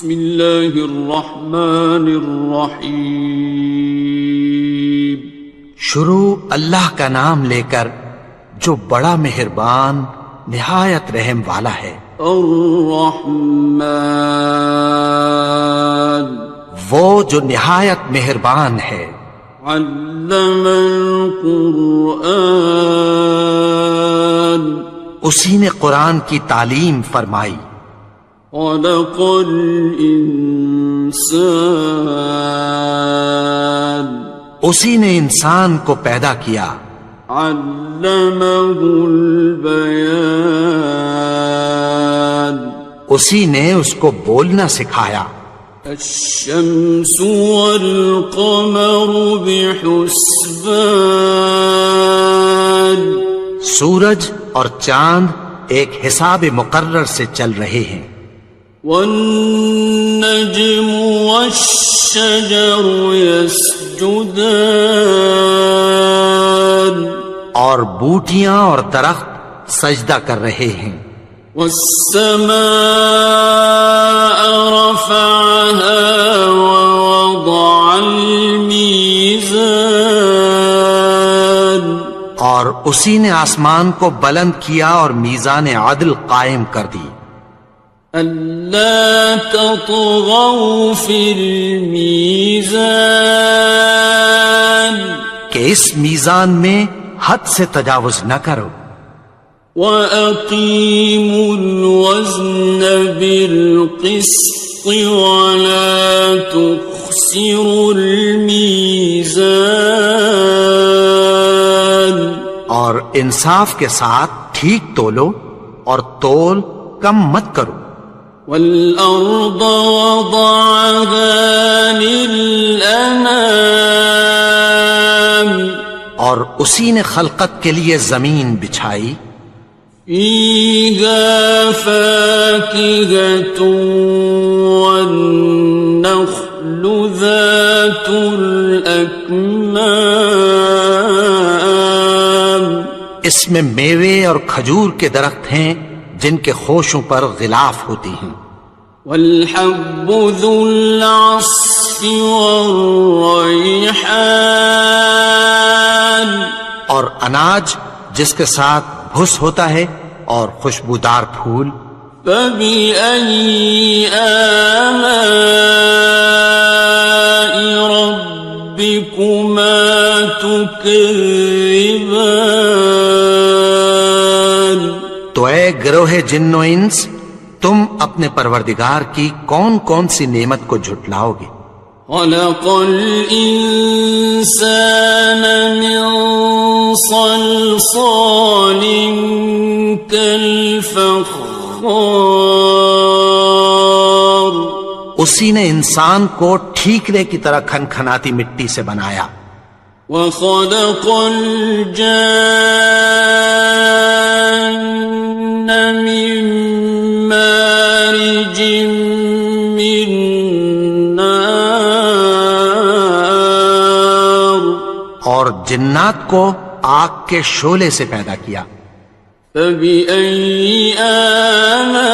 بسم اللہ الرحمن الرحیم. شروع اللہ کا نام لے کر جو بڑا مہربان نہایت رحم والا ہے. الرحمن وہ جو نہایت مہربان ہے. علم القرآن اسی نے قرآن کی تعلیم فرمائی. خلق الانسان اسی نے انسان کو پیدا کیا. علمہ البیان اسی نے اس کو بولنا سکھایا. الشمس والقمر بحسبان سورج اور چاند ایک حساب مقرر سے چل رہے ہیں. والنجم والشجر يسجدان اور بوٹیاں اور درخت سجدہ کر رہے ہیں. والسماء رفعها ووضع الميزان اور اسی نے آسمان کو بلند کیا اور میزان عدل قائم کر دی. ألا تطغوا في الميزان کہ اس میزان میں حد سے تجاوز نہ کرو. وَأَقِيمُوا الْوَزْنَ بِالْقِسْطِ وَلَا تُخْسِرُوا الْمِيزَانَ اور انصاف کے ساتھ ٹھیک تولو اور تول کم مت کرو. وَالْأَرْضَ وَضَعَهَا لِلْأَنَامِ اور اسی نے خلقت کے لیے زمین بچھائی. فِيهَا فَاكِهَةٌ وَالنَّخْلُ ذَاتُ الْأَكْمَامِ اس میں میوے اور کھجور کے درخت ہیں جن کے خوشوں پر غلاف ہوتی ہیں. وَالْحَبُّ ذُو الْعَصْفِ وَالرَّيْحَانِ اور اناج جس کے ساتھ بھس ہوتا ہے اور خوشبودار پھول. فَبِأَيِّ آلَاءِ رَبِّكُمَا تُكَذِّبَانِ تو اے گروہ جن و انس تم اپنے پروردگار کی کون کون سی نعمت کو جھٹلاؤ گے. خَلَقَ الْإِنسَانَ مِنْ صَلْصَالٍ كَالْفَخَّارِ اسی نے انسان کو ٹھیکرے کی طرح کھنکھناتی مٹی سے بنایا. وَخَلَقَ الْجَانَّ مِن مَّارِجٍ مِّن نَّارٍ اور جنات کو آگ کے شعلے سے پیدا کیا. فَبِأَيِّ آلَاءِ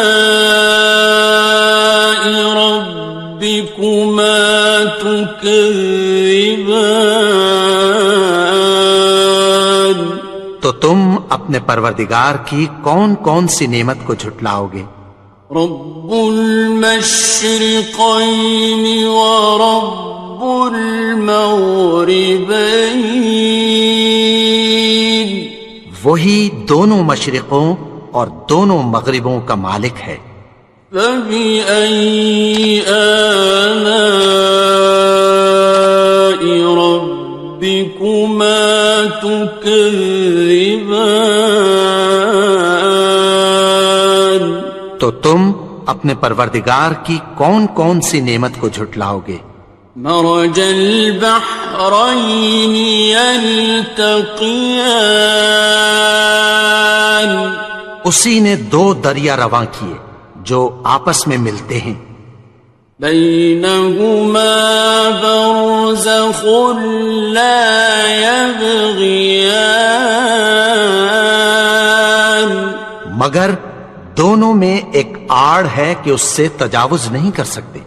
رَبِّكُمَا تُكَذِّبَانِ تو تم اپنے پروردگار کی کون کون سی نعمت کو جھٹلاؤ گے. رب المشرقین ورب المغربین وہی دونوں مشرقوں اور دونوں مغربوں کا مالک ہے. فَبِأَيِّ آلَاءِ رَبِّكُمَا تُكَذِّبَانِ تو تم اپنے پروردگار کی کون کون سی نعمت کو جھٹلاؤ گے. مرج البحرین یلتقیان اسی نے دو دریا رواں کیے جو آپس میں ملتے ہیں. بینہما برزخ لا یبغیان مگر دونوں میں ایک آڑ ہے کہ اس سے تجاوز نہیں کر سکتے.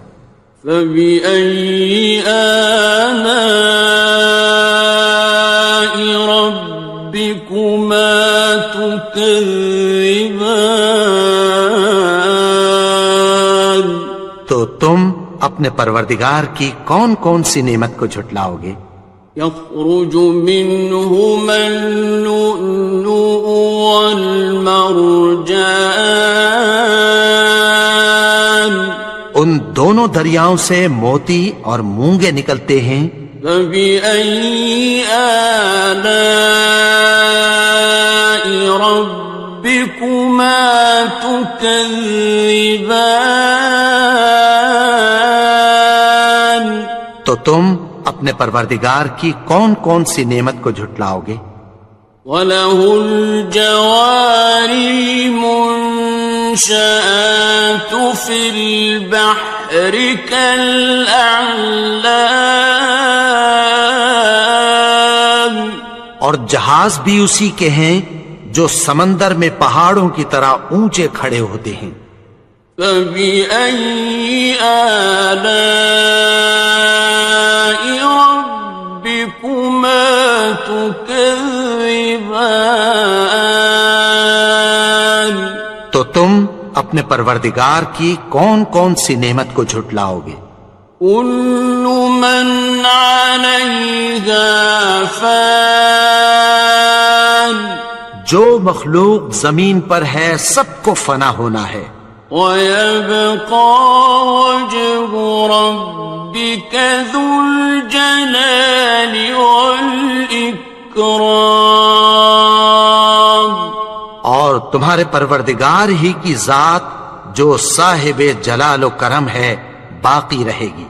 فبأي آلاء ربكما تكذبان. تو تم اپنے پروردگار کی کون کون سی نعمت کو جھٹلاؤ گے؟ يخرج منهما اللؤلؤ والمرجان. ان دونوں دریاؤں سے موتی اور مونگے نکلتے ہیں. فبأي آلاء ربكما تكذبان. تو تم اپنے پروردگار کی کون کون سی نعمت کو جھٹلاؤ گے؟ وَلَهُ الْجَوَارِ الْمُنشَآتُ فِي الْبَحْرِ كَالْأَعْلَامِ. اور جہاز بھی اسی کے ہیں جو سمندر میں پہاڑوں کی طرح اونچے کھڑے ہوتے ہیں. فَبِأَيِّ آلَاءِ رَبِّكُمَا تُكَذِّبَانِ. تو تم اپنے پروردگار کی کون کون سی نعمت کو جھٹلاؤ گے؟ كُلُّ مَنْ عَلَيْهَا فَانٍ. جو مخلوق زمین پر ہے سب کو فنا ہونا ہے. وَيَبْقَى وَجْهُ رَبِّكَ ذُو الْجَلَالِ وَالْإِكْرَامِ. اور تمہارے پروردگار ہی کی ذات جو صاحب جلال و کرم ہے باقی رہے گی.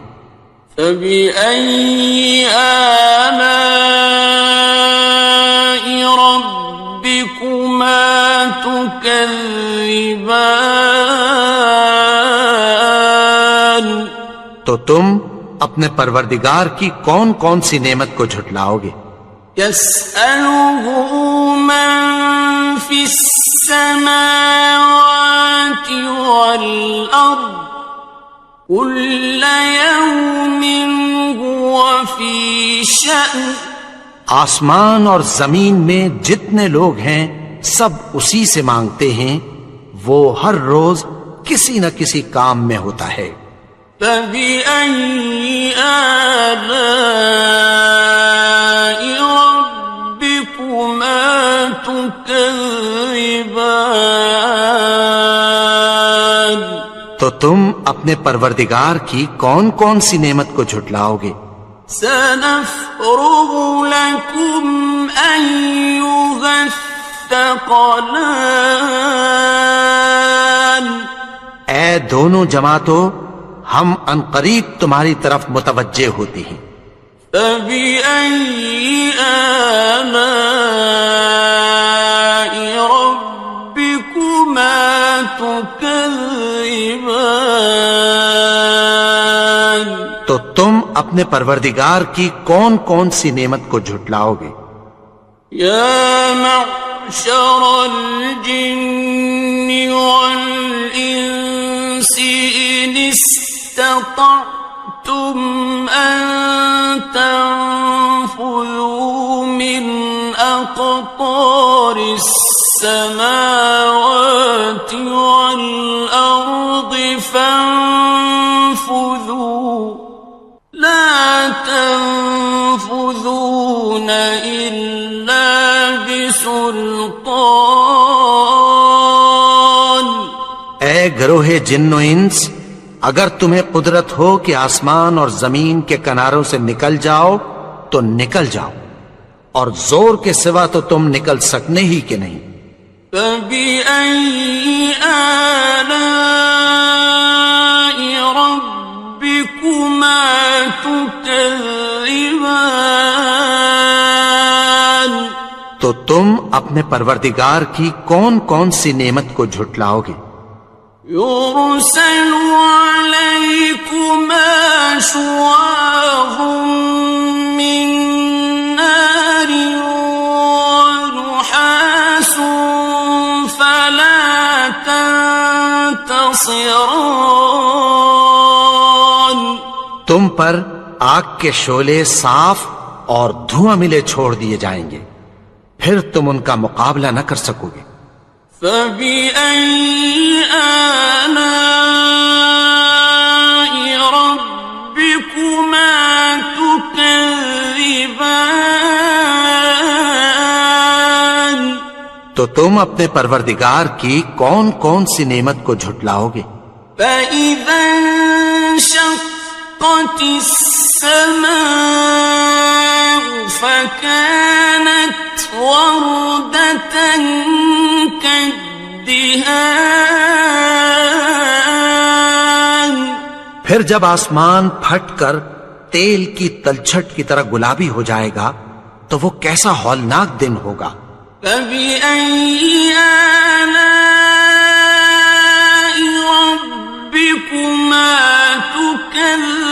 فَبِأَيِّ آلَاءِ رَبِّكُمَا تُكَذِّبَانِ. تو تم اپنے پروردگار کی کون کون سی نعمت کو جھٹلاؤ گے؟ يَسْأَلُهُ مَن فِي السَّمَاوَاتِ وَالْأَرْضِ كُلَّ يَوْمٍ هُوَ فِي شَأْنٍ. آسمان اور زمین میں جتنے لوگ ہیں سب اسی سے مانگتے ہیں، وہ ہر روز کسی نہ کسی کام میں ہوتا ہے. فَبِأَيِّ آلَاءِ رَبِّكُمَا تُكَذِّبَانِ. تو تم اپنے پروردگار کی کون کون سی نعمت کو جھٹلاؤ گے؟ سَنَفْرُغُ لَكُمْ أَيُّهَ الثَّقَلَانِ. اے دونوں جماعتوں، ہم عنقریب تمہاری طرف متوجہ ہوتے ہیں. فَبِأَيِّ آلَاءِ رَبِّكُمَا تُكَذِّبَانِ. تو تم اپنے پروردگار کی کون کون سی نعمت کو جھٹلاؤ گے؟ يَا مَعْشَرَ الْجِنِّ وَالْإِنسِ إِنِ اسْتَطَعْتُمْ أَن تَنفُذُوا مِنْ أَقْطَارِ السَّمَاوَاتِ وَالْأَرْضِ فَانفُذُوا لَا تَنفُذُونَ إِلَّا بِسُلْطَانٍ. اے گروہ جن و انس، اگر تمہیں قدرت ہو کہ آسمان اور زمین کے کناروں سے نکل جاؤ تو نکل جاؤ، اور زور کے سوا تو تم نکل سکنے ہی کہ نہیں. فَبِأَيِّ آلَاءِ رَبِّكُمَا تُكَذِّبَانِ. تو تم اپنے پروردگار کی کون کون سی نعمت کو جھٹلاؤ گے؟ يُرْسَلُ عَلَيْكُمَا شُوَاظٌ مِّن نَّارٍ وَنُحَاسٌ فَلَا تَنْتَصِرَانِ. تم پر آگ کے شعلے صاف اور دھواں ملے چھوڑ دیے جائیں گے، پھر تم ان کا مقابلہ نہ کر سکو گے۔ فَبِأَيِّ آلَاءِ رَبِّكُمَا تُكَذِّبَانِ؟ تو تم اپنے پروردگار کی کون کون سی نعمت کو جھٹلاؤ گے؟ فَإِذَا انشَقَّتِ السَّمَاءُ فَكَانَتْ وَرْدَةً كَالدِّهَانِ، پھر جب آسمان پھٹ کر تیل کی تلچھٹ کی طرح گلابی ہو جائے گا تو وہ کیسا ہولناک دن ہوگا۔ فَبِأَيِّ آلَاءِ رَبِّكُمَا تُكَذِّبَانِ؟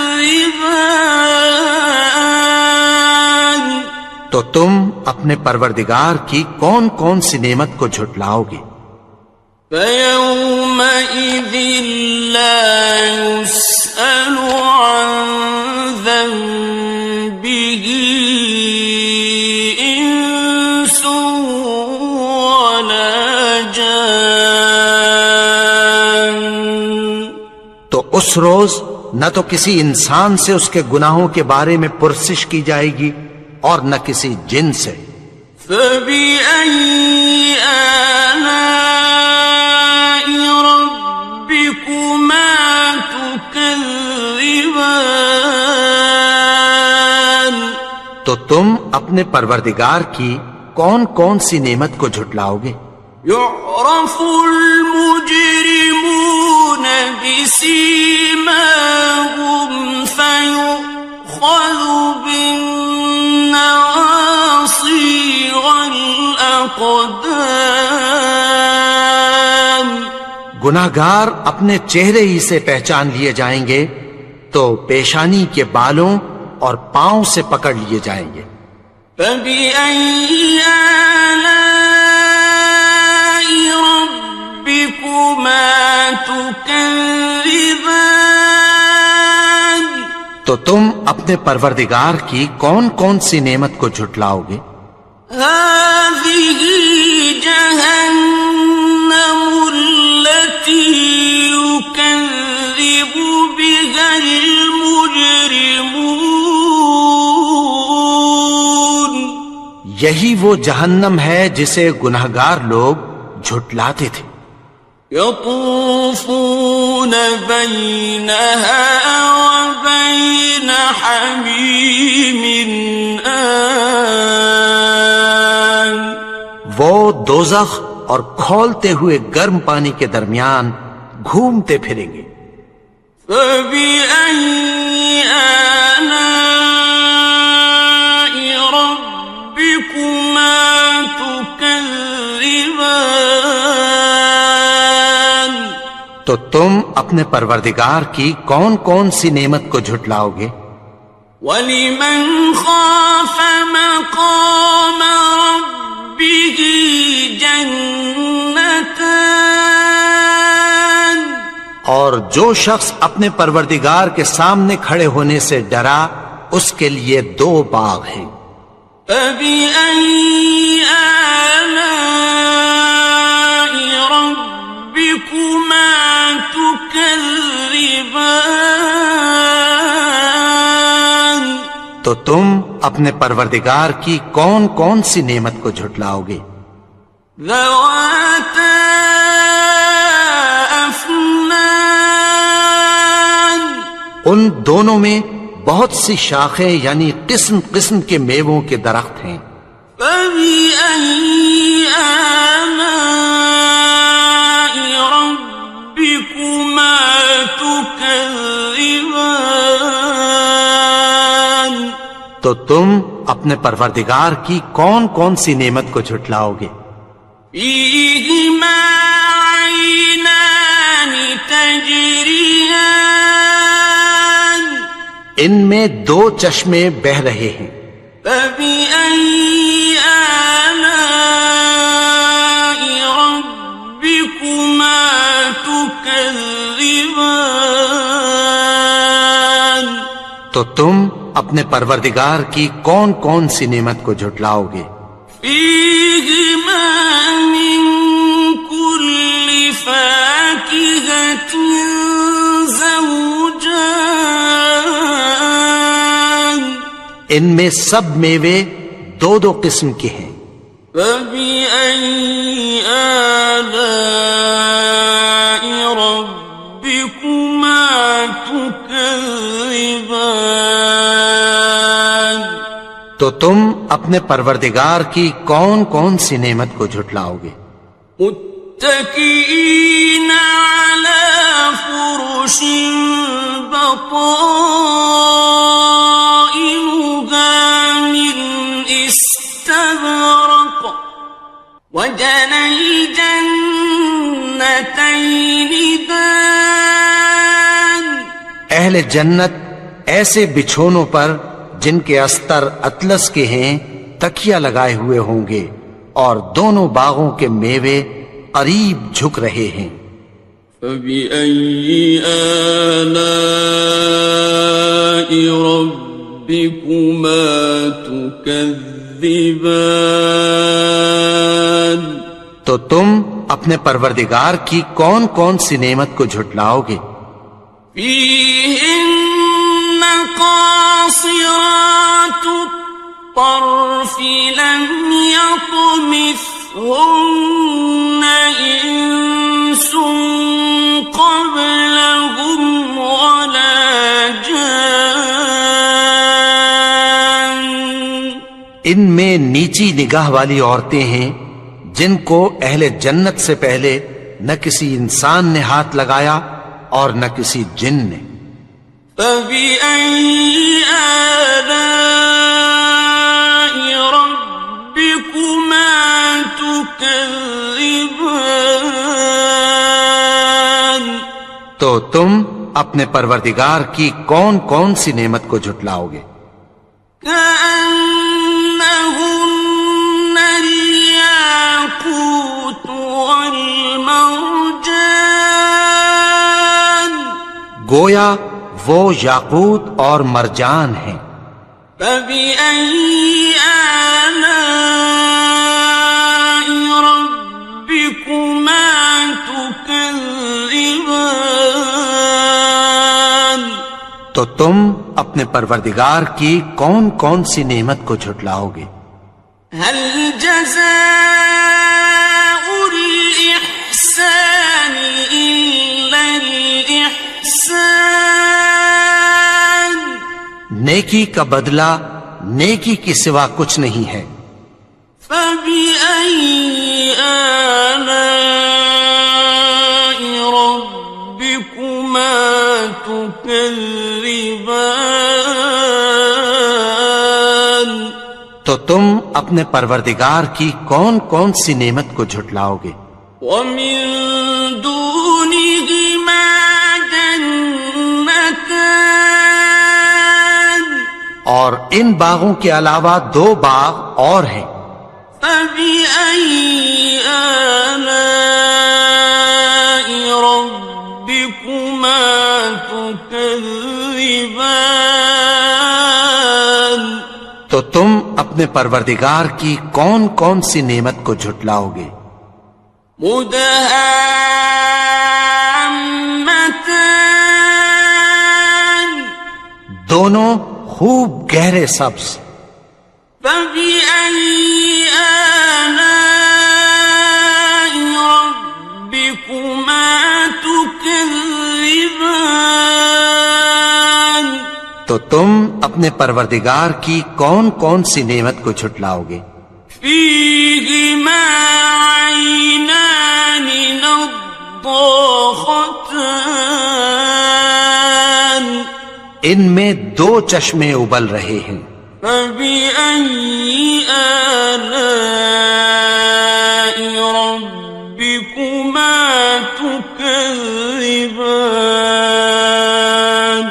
تو تم اپنے پروردگار کی کون کون سی نعمت کو جھٹلاؤ گے؟ فَيَوْمَئِذٍ لَا يُسْأَلُ عَنْ ذَنبِهِ إِنسٌ وَلَا جَانٌ۔ تو اس روز نہ تو کسی انسان سے اس کے گناہوں کے بارے میں پرسش کی جائے گی اور نہ کسی جن سے۔ فَبِأَيِّ آلَاءِ رَبِّكُمَا تُكَذِّبَانِ؟ تو تم اپنے پروردگار کی کون کون سی نعمت کو جھٹلاؤ گے؟ يُعْرَفُ الْمُجْرِمُونَ بِسِيمَاهُمْ فَيُؤْخَذُ بِالنَّوَاصِي وَالْأَقْدَامِ۔ گناہگار اپنے چہرے ہی سے پہچان لیے جائیں گے تو پیشانی کے بالوں اور پاؤں سے پکڑ لیے جائیں گے۔ فَبِأَيِّ آلَاءِ رَبِّكُمَا تُكَذِّبَانِ؟ تو تم اپنے پروردگار کی کون کون سی نعمت کو جھٹلاؤ گے؟ هَٰذِهِ جَهَنَّمُ الَّتِي يُكَذِّبُ بِهَا الْمُجْرِمُونَ۔ یہی وہ جہنم ہے جسے گناہگار لوگ جھٹلاتے تھے۔ يَطُوفُونَ بَيْنَهَا وَبَيْنَ حَمِيمٍ آنٍ۔ وہ دوزخ اور کھولتے ہوئے گرم پانی کے درمیان گھومتے پھریں گے۔ فَبِأَيِّ آلَاءِ رَبِّكُمَا تُكَذِّبَانِ؟ تو تم اپنے پروردگار کی کون کون سی نعمت کو جھٹلاؤ گے؟ وَلِمَنْ خَافَ مَقَامَ رَبِّهِ جَنَّتَانِ؟ اور جو شخص اپنے پروردگار کے سامنے کھڑے ہونے سے ڈرا اس کے لیے 2 باغ ہیں۔ فَبِأَيِّ آلَاءِ رَبِّكُمَا تُكَذِّبَانِ؟ تو تم اپنے پروردگار کی کون کون سی نعمت کو جھٹلاؤ گے؟ ذَوَاتَا أَفْنَانٍ؟ ان دونوں میں بہت سی شاخیں یعنی قسم قسم کے میووں کے درخت ہیں۔ فَبِأَيِّ آلَاءِ رَبِّكُمَا تُكَذِّبَانِ؟ تو تم اپنے پروردگار کی کون کون سی نعمت کو جھٹلاؤ گے؟ فِيهِمَا عَيْنَانِ تَجْرِيَانِ؟ ان میں 2 چشمے بہ رہے ہیں۔ فَبِأَيِّ آلَاءِ رَبِّكُمَا تُكَذِّبَانِ؟ تو تم اپنے پروردگار کی کون کون سی نعمت کو جھٹلاؤ گے؟ فیہما من کل فاکہۃ زوجان، ان میں سب میوے دو دو قسم کے ہیں۔ فبأي آلاء ربكما تكذبان، تو تم اپنے پروردگار کی کون کون سی نعمت کو جھٹلاؤ گے؟ متكئين على فرش بطائنها من استبرق، وجنى الجنتين دان، اہل جنت ایسے بچھونوں پر جن کے استر اطلس کے ہیں تکیہ لگائے ہوئے ہوں گے، اور دونوں باغوں کے میوے قریب جھک رہے ہیں۔ فبأي آلاء ربكما تكذبان، تو تم اپنے پروردگار کی کون کون سی نعمت کو جھٹلاؤ گے؟ فيهن قاصرات الطرف لم يطمثهن إنس قبلهم ولا جان، ان میں نیچی نگاہ والی عورتیں ہیں جن کو اہل جنت سے پہلے نہ کسی انسان نے ہاتھ لگایا اور نہ کسی جن نے۔ فبأي آلاء ربكما تكذبان، تو تم اپنے پروردگار کی کون کون سی نعمت کو جھٹلاؤ گے؟ كأنهن الياقوت والمرجان، گویا وہ یاقوت اور مرجان ہیں۔ فبأي آلاء ربكما تكذبان، تو تم اپنے پروردگار کی کون کون سی نعمت کو جھٹلاؤ گے؟ هل جزاء الإحسان إلا الإحسان، نیکی کا بدلہ نیکی کے سوا کچھ نہیں ہے۔ فبأي آلاء ربكما تكذبان، تو تم اپنے پروردگار کی کون کون سی نعمت کو جھٹلاؤ گے؟ ومن دونهما جنتان، اور ان باغوں کے علاوہ دو باغ اور ہیں۔ فبأي آلاء ربكما تكذبان، تو تم اپنے پروردگار کی کون کون سی نعمت کو جھٹلاؤ گے؟ مدهامتان، دونوں خوب گہرے سبز۔ فبأي آلاء ربكما تكذبان، تو تم اپنے پروردگار کی کون کون سی نعمت کو جھٹلاؤ گے؟ فيهما عينان نضاختان، ان میں دو چشمے ابل رہے ہیں۔ فبأي آلاء ربكما تكذبان،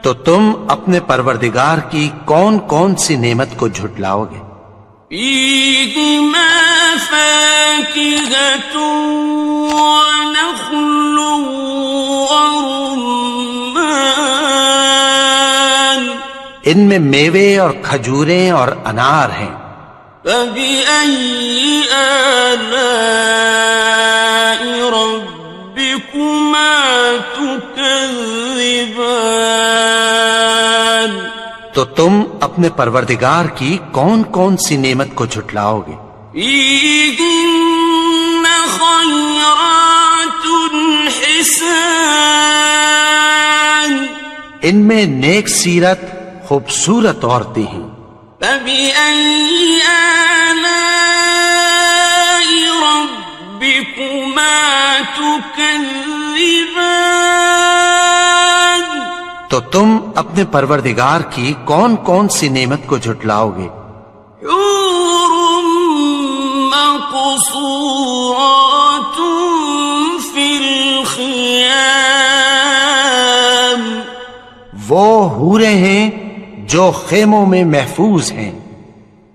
تو تم اپنے پروردگار کی کون کون سی نعمت کو جھٹلاؤ گے؟ فيهما فاكهة ونخل ورمان، ان میں میوے اور کھجوریں اور انار ہیں۔ فبأي آلاء ربكما تكذبان؟ تو تم اپنے پروردگار کی کون کون سی نعمت کو جھٹلاؤ گے؟ فيهن خيرات حسان، ان میں نیک سیرت خوبصورت عورتیں ہیں۔ فبأي آلاء ربكما تكذبان؟ تو تم اپنے پروردگار کی کون کون سی نعمت کو جھٹلاؤ گے؟ حور مقصورات في الخيام، وہ حوریں ہیں جو خیموں میں محفوظ ہیں۔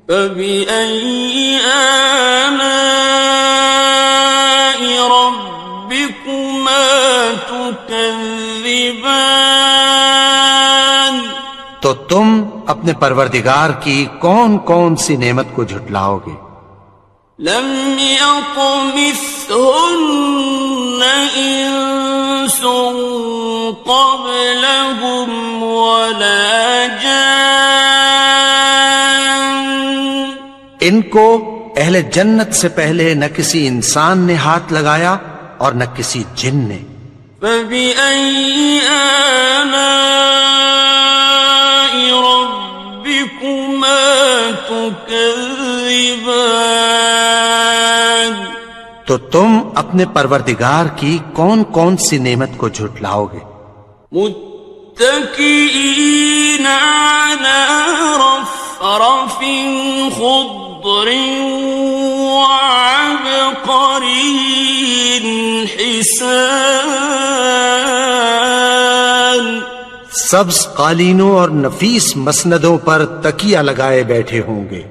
فبأي آلاء ربكما تكذبان؟ تو تم اپنے پروردگار کی کون کون سی نعمت کو جھٹلاؤ گے؟ لم يطمثهن إنس قبلهم ولا جان، ان کو اہل جنت سے پہلے نہ کسی انسان نے ہاتھ لگایا اور نہ کسی جن نے۔ فبأي آلاء ربكما تكذبان؟ تو تم اپنے پروردگار کی کون کون سی نعمت کو جھٹلاؤ گے؟ متكئين على رفرف خضر وعبقري حسان، سبز قالینوں اور نفیس مسندوں پر تکیہ لگائے بیٹھے ہوں گے۔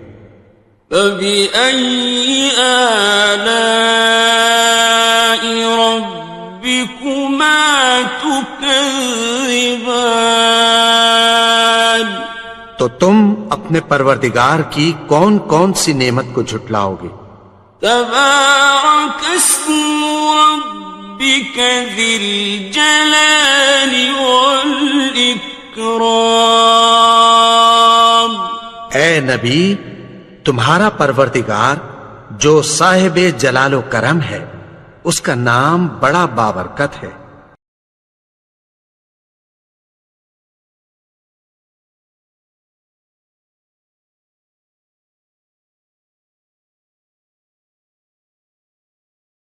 فبأي آلاء ربكما تكذبان؟ تو تم اپنے پروردگار کی کون کون سی نعمت کو جھٹلاؤ گے؟ تبارك اسم ربك ذي الجلال والإكرام۔ اے نبی، تمہارا پروردگار جو صاحب جلال و کرم ہے، اس کا نام بڑا بابرکت ہے۔